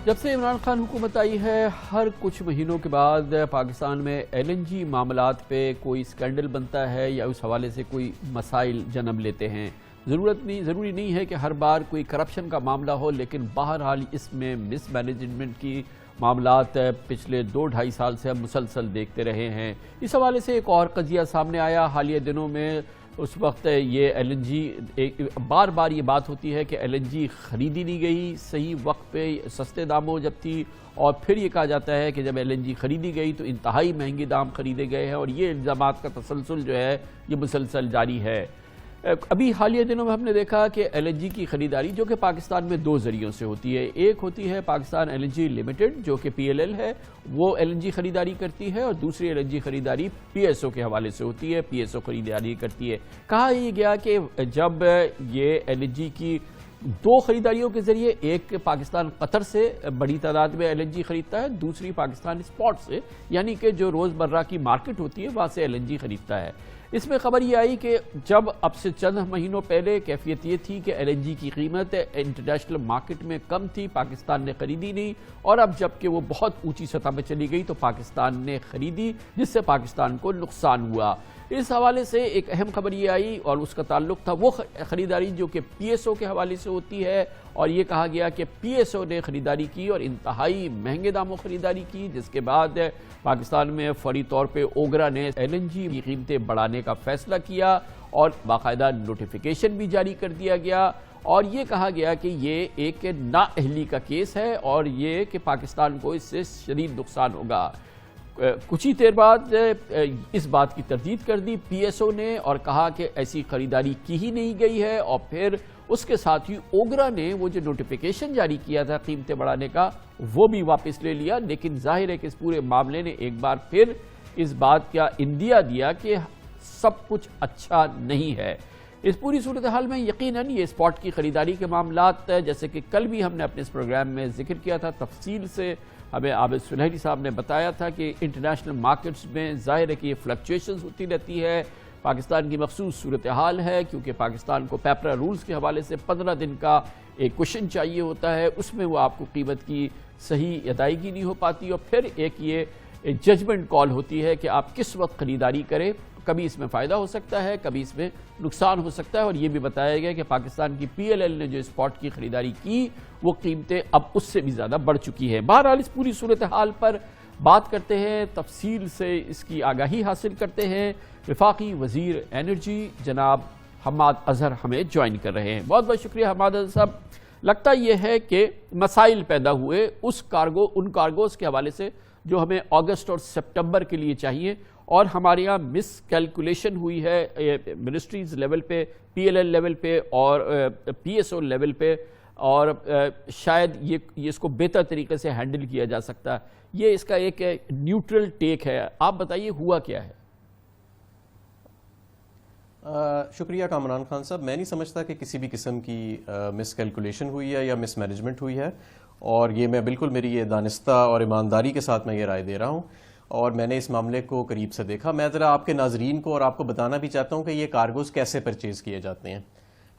جب سے عمران خان حکومت آئی ہے ہر کچھ مہینوں کے بعد پاکستان میں ایل این جی معاملات پہ کوئی سکینڈل بنتا ہے یا اس حوالے سے کوئی مسائل جنم لیتے ہیں۔ ضروری نہیں ہے کہ ہر بار کوئی کرپشن کا معاملہ ہو، لیکن بہرحال اس میں مس مینجمنٹ کی معاملات پچھلے 2-2.5 سال سے ہم مسلسل دیکھتے رہے ہیں۔ اس حوالے سے ایک اور قضیہ سامنے آیا حالیہ دنوں میں۔ اس وقت یہ ایل این جی بار بار یہ بات ہوتی ہے کہ ایل این جی خریدی نہیں گئی صحیح وقت پہ سستے داموں جب تھی، اور پھر یہ کہا جاتا ہے کہ جب ایل این جی خریدی گئی تو انتہائی مہنگے دام خریدے گئے ہیں، اور یہ الزامات کا تسلسل جو ہے یہ مسلسل جاری ہے۔ ابھی حالیہ دنوں میں ہم نے دیکھا کہ ایل این جی کی خریداری جو کہ پاکستان میں 2 ذریعوں سے ہوتی ہے، ایک ہوتی ہے Pakistan L N G limited جو کہ پی ایل ایل ہے، وہ ایل این جی خریداری کرتی ہے، اور دوسری ایل این جی خریداری پی ایس او کے حوالے سے ہوتی ہے، پی ایس او خریداری کرتی ہے۔ کہا یہ گیا کہ جب یہ ایل این جی کی 2 خریداریوں کے ذریعے، ایک پاکستان قطر سے بڑی تعداد میں ایل این جی خریدتا ہے، دوسری پاکستان اسپاٹ سے یعنی کہ جو روز مرہ کی مارکیٹ ہوتی ہے وہاں سے ایل این جی خریدتا ہے۔ اس میں خبر یہ آئی کہ جب اب سے چند مہینوں پہلے کیفیت یہ تھی کہ ایل این جی کی قیمت انٹرنیشنل مارکیٹ میں کم تھی، پاکستان نے خریدی نہیں، اور اب جب کہ وہ بہت اونچی سطح میں چلی گئی تو پاکستان نے خریدی، جس سے پاکستان کو نقصان ہوا۔ اس حوالے سے ایک اہم خبر یہ آئی، اور اس کا تعلق تھا وہ خریداری جو کہ پی ایس او کے حوالے سے ہوتی ہے، اور یہ کہا گیا کہ پی ایس او نے خریداری کی اور انتہائی مہنگے داموں خریداری کی، جس کے بعد پاکستان میں فوری طور پہ اوگرا نے ایل این جی کی قیمتیں بڑھانے کا فیصلہ کیا، اور باقاعدہ نوٹیفیکیشن بھی جاری کر دیا گیا، اور یہ کہا گیا کہ یہ ایک نااہلی کا کیس ہے، اور یہ کہ پاکستان کو اس سے شدید نقصان ہوگا۔ کچھ ہی دیر بعد اس بات کی تردید کر دی پی ایس او نے، اور کہا کہ ایسی خریداری کی ہی نہیں گئی ہے، اور پھر اس کے ساتھ ہی اوگرا نے وہ جو نوٹیفیکیشن جاری کیا تھا قیمتیں بڑھانے کا وہ بھی واپس لے لیا۔ لیکن ظاہر ہے کہ اس پورے معاملے نے ایک بار پھر اس بات کا اندیا دیا کہ سب کچھ اچھا نہیں ہے۔ اس پوری صورتحال میں یقیناً یہ اسپاٹ کی خریداری کے معاملات جیسے کہ کل بھی ہم نے اپنے اس پروگرام میں ذکر کیا تھا، تفصیل سے ہمیں عابد سنہری صاحب نے بتایا تھا کہ انٹرنیشنل مارکیٹس میں ظاہر ہے کہ یہ فلکچویشنز ہوتی رہتی ہے۔ پاکستان کی مخصوص صورتحال ہے کیونکہ پاکستان کو پیپرا رولز کے حوالے سے 15 دن کا ایک کوشن چاہیے ہوتا ہے، اس میں وہ آپ کو قیمت کی صحیح ادائیگی نہیں ہو پاتی، اور پھر ایک یہ ججمنٹ کال ہوتی ہے کہ آپ کس وقت خریداری کریں، کبھی اس میں فائدہ ہو سکتا ہے، کبھی اس میں نقصان ہو سکتا ہے۔ اور یہ بھی بتایا گیا کہ پاکستان کی پی ایل ایل نے جو اسپاٹ کی خریداری کی وہ قیمتیں اب اس سے بھی زیادہ بڑھ چکی ہیں۔ بہرحال اس پوری صورتحال پر بات کرتے ہیں، تفصیل سے اس کی آگاہی حاصل کرتے ہیں۔ وفاقی وزیر انرجی جناب حماد اظہر ہمیں جوائن کر رہے ہیں۔ بہت بہت شکریہ حماد اظہر صاحب۔ لگتا یہ ہے کہ مسائل پیدا ہوئے ان کارگوز کے حوالے سے جو ہمیں اگست اور سپٹمبر کے لیے چاہیے، اور ہمارے یہاں مس کیلکولیشن ہوئی ہے منسٹریز لیول پہ، پی ایل ایل لیول پہ اور پی ایس او لیول پہ، اور شاید یہ اس کو بہتر طریقے سے ہینڈل کیا جا سکتا ہے۔ یہ اس کا ایک نیوٹرل ٹیک ہے، آپ بتائیے ہوا کیا ہے؟ شکریہ کامران خان صاحب۔ میں نہیں سمجھتا کہ کسی بھی قسم کی مس کیلکولیشن ہوئی ہے یا مس مینجمنٹ ہوئی ہے، اور یہ میں بالکل میری یہ دانستہ اور ایمانداری کے ساتھ میں یہ رائے دے رہا ہوں، اور میں نے اس معاملے کو قریب سے دیکھا۔ میں ذرا آپ کے ناظرین کو اور آپ کو بتانا بھی چاہتا ہوں کہ یہ کارگوز کیسے پرچیز کیے جاتے ہیں۔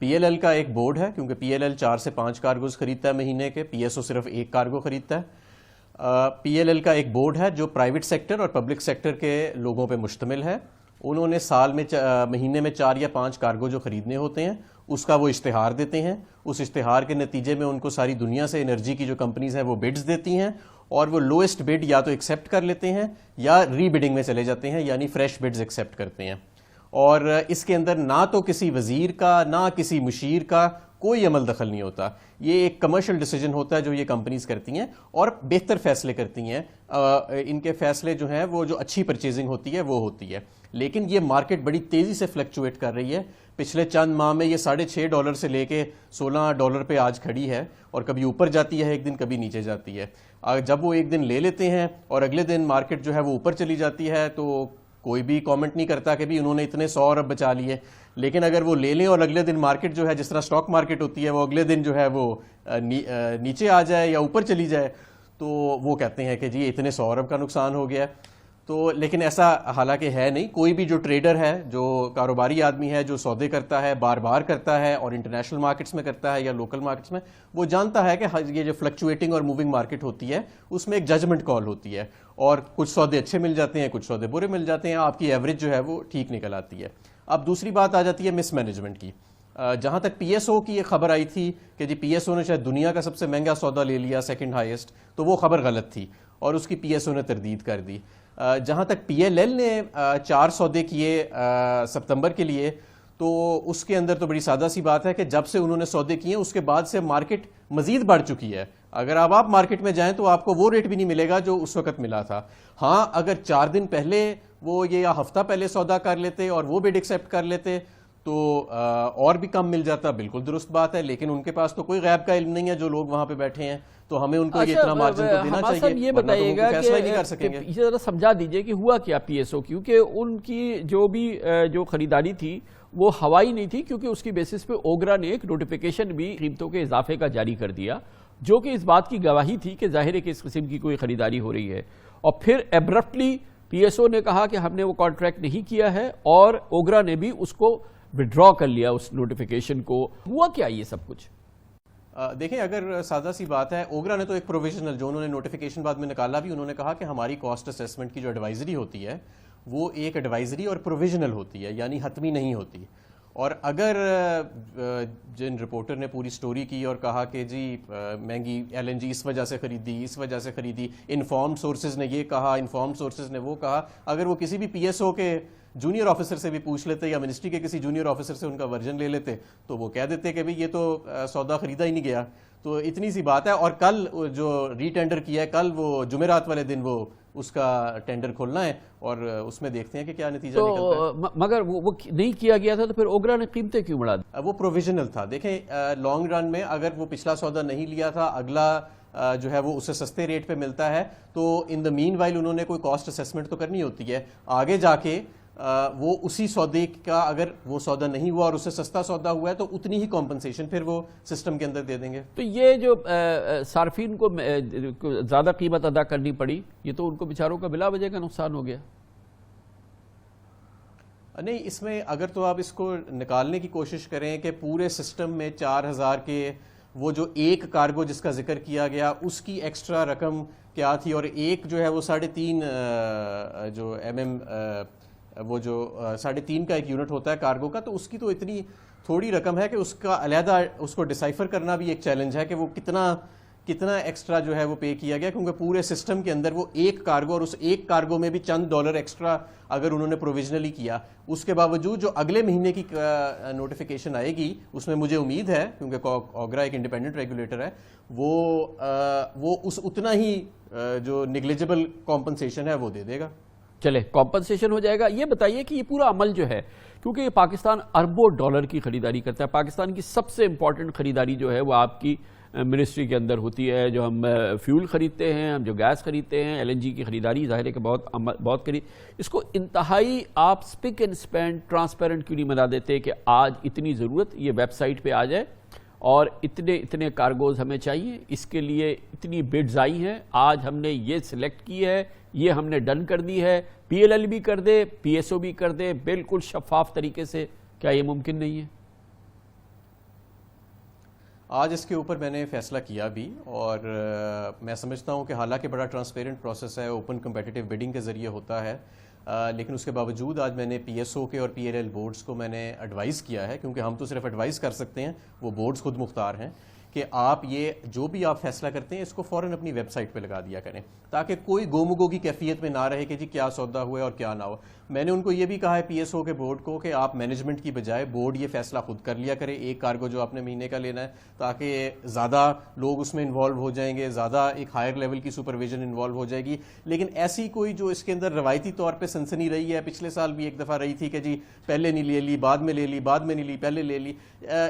پی ایل ایل کا ایک بورڈ ہے، کیونکہ پی ایل ایل 4 سے 5 کارگوز خریدتا ہے مہینے کے، پی ایس او صرف 1 کارگو خریدتا ہے۔ پی ایل ایل کا ایک بورڈ ہے جو پرائیویٹ سیکٹر اور پبلک سیکٹر کے لوگوں پہ مشتمل ہے۔ انہوں نے سال میں مہینے میں 4 یا 5 کارگو جو خریدنے ہوتے ہیں اس کا وہ اشتہار دیتے ہیں۔ اس اشتہار کے نتیجے میں ان کو ساری دنیا سے انرجی کی جو کمپنیز ہیں وہ بڈز دیتی ہیں، اور وہ لوئسٹ بڈ یا تو ایکسیپٹ کر لیتے ہیں یا ری بڈنگ میں چلے جاتے ہیں، یعنی فریش بڈز ایکسیپٹ کرتے ہیں۔ اور اس کے اندر نہ تو کسی وزیر کا نہ کسی مشیر کا کوئی عمل دخل نہیں ہوتا۔ یہ ایک کمرشل ڈیسیجن ہوتا ہے جو یہ کمپنیز کرتی ہیں، اور بہتر فیصلے کرتی ہیں۔ ان کے فیصلے جو ہیں وہ جو اچھی پرچیزنگ ہوتی ہے وہ ہوتی ہے، لیکن یہ مارکیٹ بڑی تیزی سے فلکچویٹ کر رہی ہے۔ پچھلے چند ماہ میں یہ $6.5 سے لے کے $16 پہ آج کھڑی ہے، اور کبھی اوپر جاتی ہے ایک دن، کبھی نیچے جاتی ہے۔ جب وہ ایک دن لے لیتے ہیں اور اگلے دن مارکیٹ جو ہے وہ اوپر چلی جاتی ہے تو کوئی بھی کامنٹ نہیں کرتا کہ بھی انہوں نے اتنے 100 ارب بچا لیے۔ لیکن اگر وہ لے لیں اور اگلے دن مارکیٹ جو ہے جس طرح سٹاک مارکیٹ ہوتی ہے وہ اگلے دن جو ہے وہ نیچے آ جائے یا اوپر چلی جائے، تو وہ کہتے ہیں کہ جی اتنے 100 ارب کا نقصان ہو گیا۔ تو لیکن ایسا حالانکہ ہے نہیں. کوئی بھی جو ٹریڈر ہے, جو کاروباری آدمی ہے, جو سودے کرتا ہے, بار بار کرتا ہے اور انٹرنیشنل مارکیٹس میں کرتا ہے یا لوکل مارکیٹس میں, وہ جانتا ہے کہ یہ جو فلکچویٹنگ اور موونگ مارکیٹ ہوتی ہے اس میں ایک ججمنٹ کال ہوتی ہے, اور کچھ سودے اچھے مل جاتے ہیں, کچھ سودے برے مل جاتے ہیں, آپ کی ایوریج جو ہے وہ ٹھیک نکل آتی ہے. اب دوسری بات آ جاتی ہے مس مینجمنٹ کی. جہاں تک پی ایس او کی ایک خبر آئی تھی کہ جی پی ایس او نے شاید دنیا کا سب سے مہنگا سودا لے لیا, سیکنڈ ہائیسٹ, تو وہ خبر غلط تھی اور اس کی پی ایس او نے تردید کر دی. جہاں تک پی ایل ایل نے 4 سودے کیے ستمبر کے لیے, تو اس کے اندر تو بڑی سادہ سی بات ہے کہ جب سے انہوں نے سودے کیے اس کے بعد سے مارکیٹ مزید بڑھ چکی ہے. اگر آپ مارکیٹ میں جائیں تو آپ کو وہ ریٹ بھی نہیں ملے گا جو اس وقت ملا تھا. ہاں اگر 4 دن پہلے وہ یہ یا ہفتہ پہلے سودا کر لیتے اور وہ بڈ ایکسیپٹ کر لیتے تو اور بھی کم مل جاتا, بالکل درست بات ہے, لیکن ان کے پاس تو کوئی غیب کا علم نہیں ہے جو لوگ وہاں پہ بیٹھے ہیں, تو ہمیں ان کو یہ اتنا مارجن تو دینا چاہیے. یہ بتائیے گا فیصلہ نہیں کر سکیں گے. یہ ذرا سمجھا دیجئے کہ ہوا کیا پی ایس او, کیونکہ ان کی جو خریداری تھی وہ ہوائی نہیں تھی, کیونکہ اس کی بیسس پہ اوگرا نے ایک نوٹیفیکیشن بھی قیمتوں کے اضافے کا جاری کر دیا, جو کہ اس بات کی گواہی تھی کہ ظاہر ہے کہ اس قسم کی کوئی خریداری ہو رہی ہے. اور پھر ایبرپٹلی پی ایس او نے کہا کہ ہم نے وہ کانٹریکٹ نہیں کیا ہے, اور اوگرا نے بھی اس کو وڈرا کر لیا اس نوٹیفیکیشن کو. ہوا کیا یہ سب کچھ؟ دیکھیں, اگر سادہ سی بات ہے, اوگرا نے تو ایک پروویژنل, جو انہوں نے نوٹیفیکیشن بعد میں نکالا بھی, انہوں نے کہا کہ ہماری کاسٹ اسیسمنٹ کی جو ایڈوائزری ہوتی ہے وہ ایک ایڈوائزری اور پروویژنل ہوتی ہے, یعنی حتمی نہیں ہوتی. اور اگر جن رپورٹر نے پوری سٹوری کی اور کہا کہ جی مہنگی ایل این جی اس وجہ سے خریدی, اس وجہ سے خریدی, انفارمڈ سورسز نے یہ کہا, انفارمڈ سورسز نے وہ کہا, اگر وہ کسی بھی پی ایس او کے جونیئر آفیسر سے بھی پوچھ لیتے یا منسٹری کے کسی جونیئر آفیسر سے ان کا ورژن لے لیتے, تو وہ کہہ دیتے کہ بھئی یہ تو سودا خریدا ہی نہیں گیا. تو اتنی سی بات ہے. اور کل جو ری ٹینڈر کیا ہے, کل وہ جمعرات والے دن وہ اس کا ٹینڈر کھولنا ہے, اور اس میں دیکھتے ہیں کہ کیا نتیجہ نکلتا ہے. مگر وہ نہیں کیا گیا تھا تو پھر اوگرا نے قیمتیں کیوں بڑھا دی؟ وہ پروویژنل تھا. دیکھیں لانگ رن میں اگر وہ پچھلا سودا نہیں لیا تھا, اگلا جو ہے وہ اسے سستے ریٹ پہ ملتا ہے, تو ان دا مین وائل انہوں نے کوئی کاسٹ اسیسمنٹ تو کرنی ہوتی ہے. آگے جا کے وہ اسی سودے کا, اگر وہ سودا نہیں ہوا اور اسے سستا سودا ہوا ہے, تو اتنی ہی کمپنسیشن پھر وہ سسٹم کے اندر دے دیں گے. تو یہ جو صارفین کو زیادہ قیمت ادا کرنی پڑی, یہ تو ان کو بیچاروں کا بلا وجہ کا نقصان ہو گیا. نہیں, اس میں اگر تو آپ اس کو نکالنے کی کوشش کریں کہ پورے سسٹم میں 4000 کے وہ جو ایک کارگو جس کا ذکر کیا گیا اس کی ایکسٹرا رقم کیا تھی, اور ایک جو ہے وہ 3.5 جو وہ جو 3.5 کا ایک یونٹ ہوتا ہے کارگو کا, تو اس کی تو اتنی تھوڑی رقم ہے کہ اس کا علیحدہ اس کو ڈیسائفر کرنا بھی ایک چیلنج ہے کہ وہ کتنا ایکسٹرا جو ہے وہ پے کیا گیا, کیونکہ پورے سسٹم کے اندر وہ ایک کارگو, اور اس ایک کارگو میں بھی چند ڈالر ایکسٹرا اگر انہوں نے پروویژنلی کیا, اس کے باوجود جو اگلے مہینے کی نوٹیفیکیشن آئے گی اس میں مجھے امید ہے, کیونکہ اوگرا ایک انڈیپینڈنٹ ریگولیٹر ہے, وہ اس اتنا ہی جو نیگلیجبل کمپنسیشن ہے وہ دے دے گا. چلے کمپنسیشن ہو جائے گا. یہ بتائیے کہ یہ پورا عمل جو ہے, کیونکہ یہ پاکستان اربوں ڈالر کی خریداری کرتا ہے, پاکستان کی سب سے امپورٹنٹ خریداری جو ہے وہ آپ کی منسٹری کے اندر ہوتی ہے, جو ہم فیول خریدتے ہیں, ہم جو گیس خریدتے ہیں, ایل این جی کی خریداری ظاہر ہے کہ بہت خرید, اس کو انتہائی آپ اسپک اینڈ اسپین ٹرانسپیرنٹ کیوں نہیں بنا دیتے کہ آج اتنی ضرورت, یہ ویب سائٹ پہ آ جائے اور اتنے کارگوز ہمیں چاہیے, اس کے لیے اتنی بڈز آئی ہیں, آج ہم نے یہ سلیکٹ کی ہے, یہ ہم نے ڈن کر دی ہے, پی ایل ایل بھی کر دے, پی ایس او بھی کر دے, بالکل شفاف طریقے سے. کیا یہ ممکن نہیں ہے؟ آج اس کے اوپر میں نے فیصلہ کیا بھی, اور میں سمجھتا ہوں کہ حالانکہ بڑا ٹرانسپیرنٹ پروسیس ہے, اوپن کمپیٹیٹیو بڈنگ کے ذریعے ہوتا ہے, لیکن اس کے باوجود آج میں نے پی ایس او کے اور پی ایل ایل بورڈز کو میں نے ایڈوائز کیا ہے, کیونکہ ہم تو صرف ایڈوائز کر سکتے ہیں, وہ بورڈز خود مختار ہیں, کہ آپ یہ جو بھی آپ فیصلہ کرتے ہیں اس کو فوراً اپنی ویب سائٹ پہ لگا دیا کریں, تاکہ کوئی گومگو کی کیفیت میں نہ رہے کہ جی کیا سودا ہوا ہے اور کیا نہ ہو. میں نے ان کو یہ بھی کہا ہے پی ایس او کے بورڈ کو کہ آپ مینجمنٹ کی بجائے بورڈ یہ فیصلہ خود کر لیا کرے, ایک کارگو جو آپ نے مہینے کا لینا ہے, تاکہ زیادہ لوگ اس میں انوالو ہو جائیں گے, زیادہ ایک ہائر لیول کی سپرویژن انوالو ہو جائے گی. لیکن ایسی کوئی جو اس کے اندر روایتی طور پہ سنسنی رہی ہے, پچھلے سال بھی ایک دفعہ رہی تھی کہ جی پہلے نہیں لے لی, بعد میں لے لی, بعد میں نہیں لی, پہلے لے لی,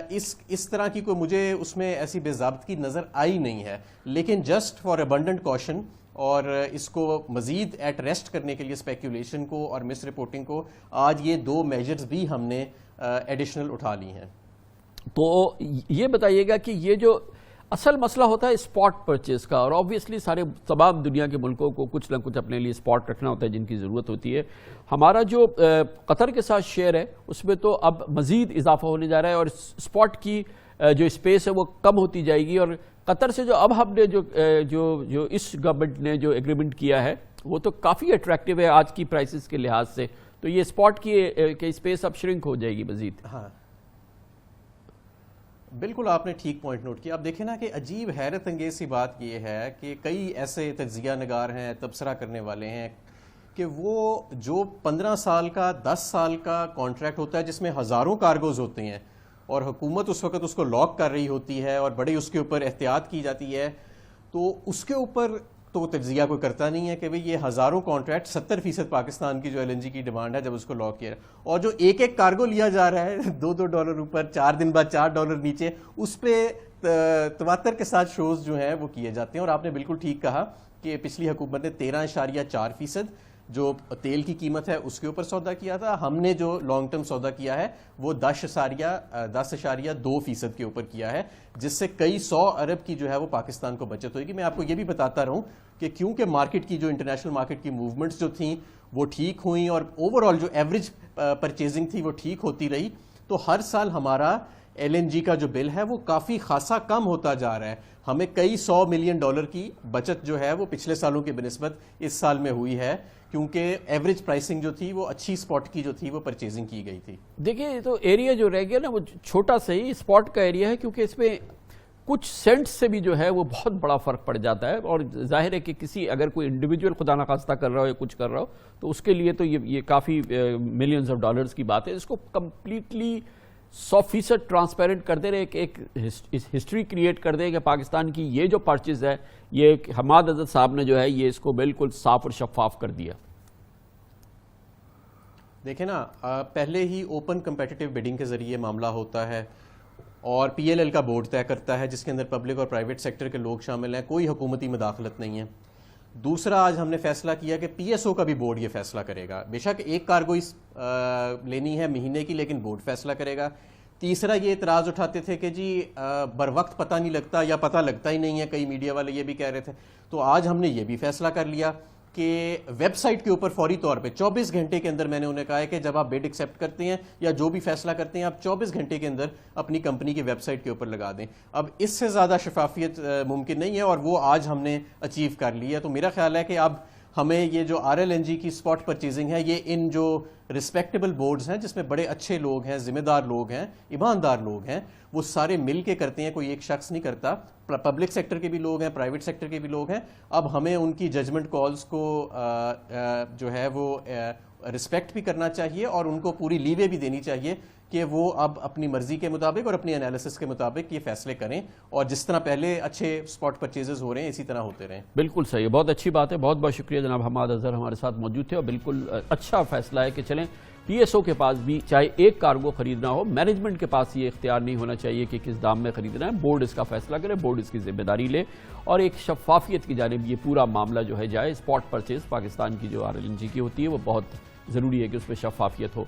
اس طرح کی کوئی مجھے اس میں ایسی بے ضابطگی نظر آئی نہیں ہے. لیکن جسٹ فار ابنڈنٹ کوشن, اور اس کو مزید ایٹ ریسٹ کرنے کے لیے اسپیکولیشن کو اور مس رپورٹنگ کو, آج یہ 2 میجرز بھی ہم نے ایڈیشنل اٹھا لی ہیں. تو یہ بتائیے گا کہ یہ جو اصل مسئلہ ہوتا ہے اسپاٹ پرچیز کا، اور آبویسلی سارے تمام دنیا کے ملکوں کو کچھ نہ کچھ اپنے لیے اسپاٹ رکھنا ہوتا ہے جن کی ضرورت ہوتی ہے. ہمارا جو قطر کے ساتھ شیئر ہے اس میں تو اب مزید اضافہ ہونے جا رہا ہے، اور اسپاٹ کی جو اسپیس ہے وہ کم ہوتی جائے گی. اور قطر سے جو اب ہم نے جو اس گورنمنٹ نے جو ایگریمنٹ کیا ہے وہ تو کافی اٹریکٹیو ہے آج کی پرائسز کے لحاظ سے، تو یہ اسپاٹ کی اسپیس اب شرنک ہو جائے گی مزید. ہاں بالکل آپ نے ٹھیک پوائنٹ نوٹ کیا. اب دیکھیں نا کہ عجیب حیرت انگیز سی بات یہ ہے کہ کئی ایسے تجزیہ نگار ہیں، تبصرہ کرنے والے ہیں کہ وہ جو 15 سال کا 10 سال کا کانٹریکٹ ہوتا ہے جس میں ہزاروں کارگوز ہوتے ہیں اور حکومت اس وقت اس کو لاک کر رہی ہوتی ہے اور بڑے اس کے اوپر احتیاط کی جاتی ہے، تو اس کے اوپر تو تجزیہ کوئی کرتا نہیں ہے کہ بھئی یہ ہزاروں کانٹریکٹ 70% پاکستان کی جو ایل این جی کی ڈیمانڈ ہے جب اس کو لاک کیا ہے، اور جو ایک ایک کارگو لیا جا رہا ہے $2 اوپر 4 دن بعد $4 نیچے، اس پہ تواتر کے ساتھ شوز جو ہیں وہ کیے جاتے ہیں. اور آپ نے بالکل ٹھیک کہا کہ پچھلی حکومت نے 13.4% جو تیل کی قیمت ہے اس کے اوپر سودا کیا تھا. ہم نے جو لانگ ٹرم سودا کیا ہے وہ 10.2% کے اوپر کیا ہے، جس سے کئی 100 ارب کی جو ہے وہ پاکستان کو بچت ہوئے گی. میں آپ کو یہ بھی بتاتا رہوں کہ کیونکہ مارکیٹ کی جو انٹرنیشنل مارکیٹ کی موومنٹس جو تھیں وہ ٹھیک ہوئیں اور اوور آل جو ایوریج پرچیزنگ تھی وہ ٹھیک ہوتی رہی، تو ہر سال ہمارا ایل این جی کا جو بل ہے وہ کافی خاصا کم ہوتا جا رہا ہے. ہمیں کئی $100 ملین کی بچت جو ہے وہ پچھلے سالوں کی بنسبت اس سال میں ہوئی ہے، کیونکہ ایوریج پرائسنگ جو تھی وہ اچھی اسپاٹ کی جو تھی وہ پرچیزنگ کی گئی تھی. دیکھیں تو ایریا جو رہ گیا نا وہ چھوٹا سا ہی اسپاٹ کا ایریا ہے، کیونکہ اس میں کچھ سینٹ سے بھی جو ہے وہ بہت بڑا فرق پڑ جاتا ہے. اور ظاہر ہے کہ کسی اگر کوئی انڈیویجول خدا نخواستہ کر رہا ہو یا کچ کر رہا ہو تو اس کے لیے تو یہ کافی ملینز آف ڈالرز کی بات ہے. اس کو کمپلیٹلی 100% ٹرانسپیرنٹ کر دے رہے، ایک ہسٹری کریٹ کر دے کہ پاکستان کی یہ جو پرچیز ہے یہ حماد عزت صاحب نے جو ہے یہ اس کو بالکل صاف اور شفاف کر دیا. دیکھیں نا پہلے ہی اوپن کمپیٹیٹیو بیڈنگ کے ذریعے معاملہ ہوتا ہے اور پی ایل ایل کا بورڈ طے کرتا ہے جس کے اندر پبلک اور پرائیویٹ سیکٹر کے لوگ شامل ہیں، کوئی حکومتی مداخلت نہیں ہے. دوسرا آج ہم نے فیصلہ کیا کہ پی ایس او کا بھی بورڈ یہ فیصلہ کرے گا. بے شک ایک کارگو لینی ہے مہینے کی، لیکن بورڈ فیصلہ کرے گا. تیسرا یہ اعتراض اٹھاتے تھے کہ جی بر وقت پتہ نہیں لگتا یا پتہ لگتا ہی نہیں ہے، کئی میڈیا والے یہ بھی کہہ رہے تھے. تو آج ہم نے یہ بھی فیصلہ کر لیا کہ ویب سائٹ کے اوپر فوری طور پہ 24 گھنٹے کے اندر میں نے انہیں کہا ہے کہ جب آپ بڈ ایکسیپٹ کرتے ہیں یا جو بھی فیصلہ کرتے ہیں آپ 24 گھنٹے کے اندر اپنی کمپنی کی ویب سائٹ کے اوپر لگا دیں. اب اس سے زیادہ شفافیت ممکن نہیں ہے اور وہ آج ہم نے اچیو کر لی ہے. تو میرا خیال ہے کہ اب ہمیں یہ جو آر ایل این جی کی اسپاٹ پرچیزنگ ہے یہ ان جو رسپیکٹیبل بورڈز ہیں جس میں بڑے اچھے لوگ ہیں، ذمہ دار لوگ ہیں، ایماندار لوگ ہیں، وہ سارے مل کے کرتے ہیں، کوئی ایک شخص نہیں کرتا. پبلک سیکٹر کے بھی لوگ ہیں، پرائیویٹ سیکٹر کے بھی لوگ ہیں. اب ہمیں ان کی ججمنٹ کالز کو جو ہے وہ رسپیکٹ بھی کرنا چاہیے اور ان کو پوری لیوے بھی دینی چاہیے کہ وہ اب اپنی مرضی کے مطابق اور اپنی انالیسس کے مطابق یہ فیصلے کریں اور جس طرح پہلے اچھے اسپاٹ پرچیزز ہو رہے ہیں اسی طرح ہوتے رہیں. بالکل صحیح، بہت اچھی بات ہے. بہت بہت شکریہ جناب حماد اظہر ہمارے ساتھ موجود تھے. اور بالکل اچھا فیصلہ ہے کہ چلیں پی ایس او کے پاس بھی چاہے ایک کارگو خریدنا ہو، مینجمنٹ کے پاس یہ اختیار نہیں ہونا چاہیے کہ کس دام میں خریدنا ہے. بورڈ اس کا فیصلہ کرے، بورڈ اس کی ذمہ داری لے اور ایک شفافیت کی جانب یہ پورا معاملہ جو ہے جائے. اسپاٹ پرچیز پاکستان کی جو آر ایل این جی کی ہوتی ہے وہ بہت ضروری ہے کہ اس پہ شفافیت ہو.